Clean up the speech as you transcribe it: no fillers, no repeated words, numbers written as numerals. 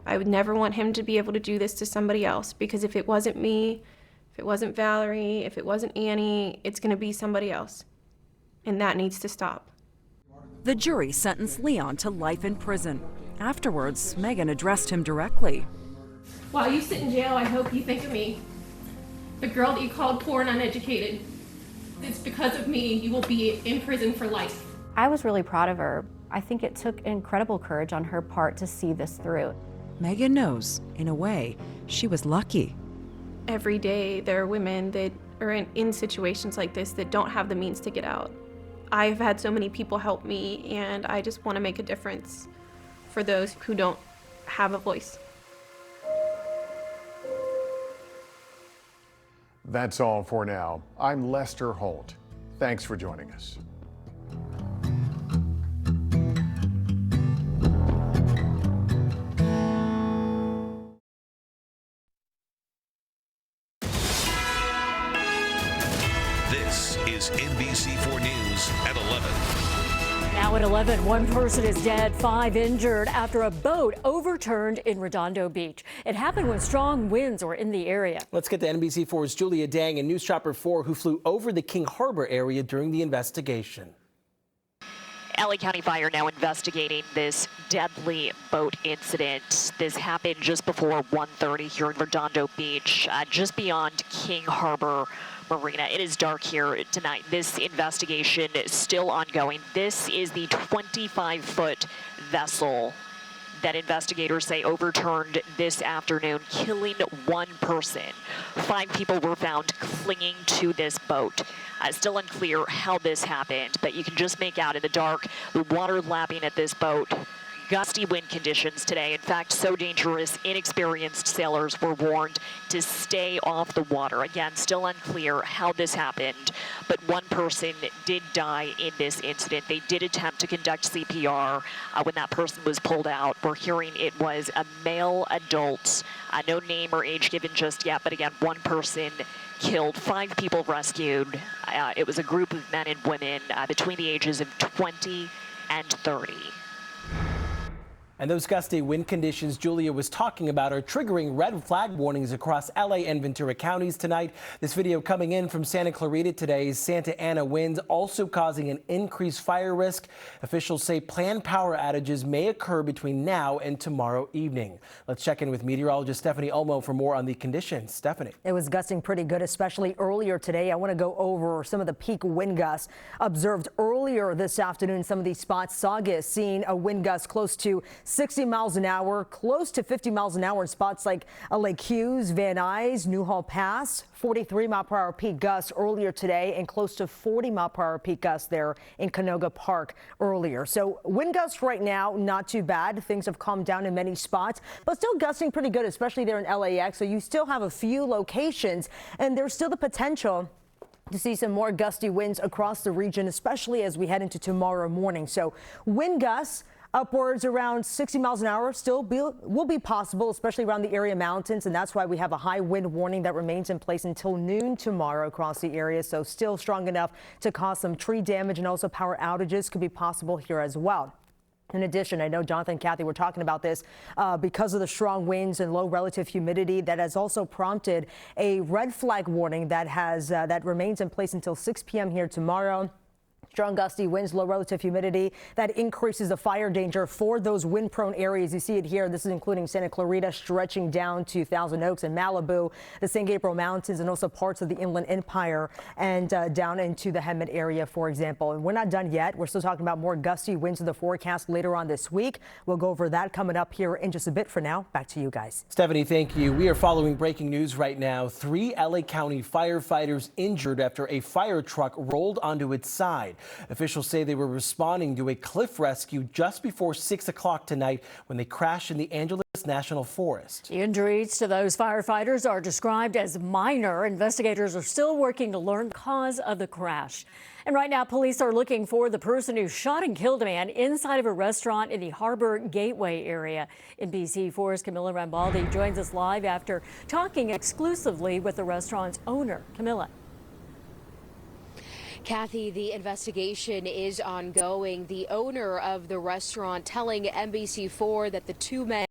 I would never want him to be able to do this to somebody else, because if it wasn't me, if it wasn't Valerie, if it wasn't Annie, it's going to be somebody else. And that needs to stop. The jury sentenced Leon to life in prison. Afterwards, Megan addressed him directly. While you sit in jail, I hope you think of me. The girl that you called poor and uneducated. It's because of me you will be in prison for life. I was really proud of her. I think it took incredible courage on her part to see this through. Megan knows, in a way, she was lucky. Every day there are women that are in situations like this that don't have the means to get out. I've had so many people help me, and I just want to make a difference for those who don't have a voice. That's all for now. I'm Lester Holt. Thanks for joining us. This is NBC4 News at 11. Now at 11, one person is dead, 5 injured after a boat overturned in Redondo Beach. It happened when strong winds were in the area. Let's get to NBC4's Julia Dang and News Chopper 4, who flew over the King Harbor area during the investigation. LA County Fire now investigating this deadly boat incident. This happened just before 1:30 here in Redondo Beach, just beyond King Harbor Marina. It is dark here tonight. This investigation is still ongoing. This is the 25-foot vessel that investigators say overturned this afternoon, killing one person. 5 people were found clinging to this boat. Still unclear how this happened, but you can just make out in the dark the water lapping at this boat. Gusty wind conditions today. In fact, so dangerous, inexperienced sailors were warned to stay off the water. Again, still unclear how this happened, but one person did die in this incident. They did attempt to conduct CPR when that person was pulled out. We're hearing it was a male adult, no name or age given just yet, but again, one person killed, 5 people rescued. It was a group of men and women between the ages of 20 and 30. And those gusty wind conditions Julia was talking about are triggering red flag warnings across LA and Ventura counties tonight. This video coming in from Santa Clarita today's Santa Ana winds also causing an increased fire risk. Officials say planned power outages may occur between now and tomorrow evening. Let's check in with meteorologist Stephanie Olmo for more on the conditions. Stephanie. It was gusting pretty good, especially earlier today. I want to go over some of the peak wind gusts observed earlier this afternoon. Some of these spots, Saugus seeing a wind gust close to 60 miles an hour, close to 50 miles an hour in spots like Lake Hughes, Van Nuys, Newhall Pass. 43-mile-per-hour peak gusts earlier today, and close to 40-mile-per-hour peak gusts there in Canoga Park earlier. So wind gusts right now, not too bad. Things have calmed down in many spots, but still gusting pretty good, especially there in LAX. So you still have a few locations, and there's still the potential to see some more gusty winds across the region, especially as we head into tomorrow morning. So wind gusts upwards around 60 miles an hour still will be possible, especially around the area mountains. And that's why we have a high wind warning that remains in place until noon tomorrow across the area. So still strong enough to cause some tree damage, and also power outages could be possible here as well. In addition, I know Jonathan and Kathy were talking about this because of the strong winds and low relative humidity that has also prompted a red flag warning that remains in place until 6 p.m. here tomorrow. Strong gusty winds, low relative humidity that increases the fire danger for those wind-prone areas. You see it here. This is including Santa Clarita, stretching down to Thousand Oaks and Malibu, the San Gabriel Mountains, and also parts of the Inland Empire, and down into the Hemet area, for example. And we're not done yet. We're still talking about more gusty winds in the forecast later on this week. We'll go over that coming up here in just a bit. For now, back to you guys. Stephanie, thank you. We are following breaking news right now. 3 LA County firefighters injured after a fire truck rolled onto its side. Officials say they were responding to a cliff rescue just before 6 o'clock tonight when they crashed in the Angeles National Forest. The injuries to those firefighters are described as minor. Investigators are still working to learn the cause of the crash. And right now, police are looking for the person who shot and killed a man inside of a restaurant in the Harbor Gateway area. NBC4's Camilla Rambaldi joins us live after talking exclusively with the restaurant's owner. Camilla. Kathy, the investigation is ongoing. The owner of the restaurant telling NBC4 that the 2 men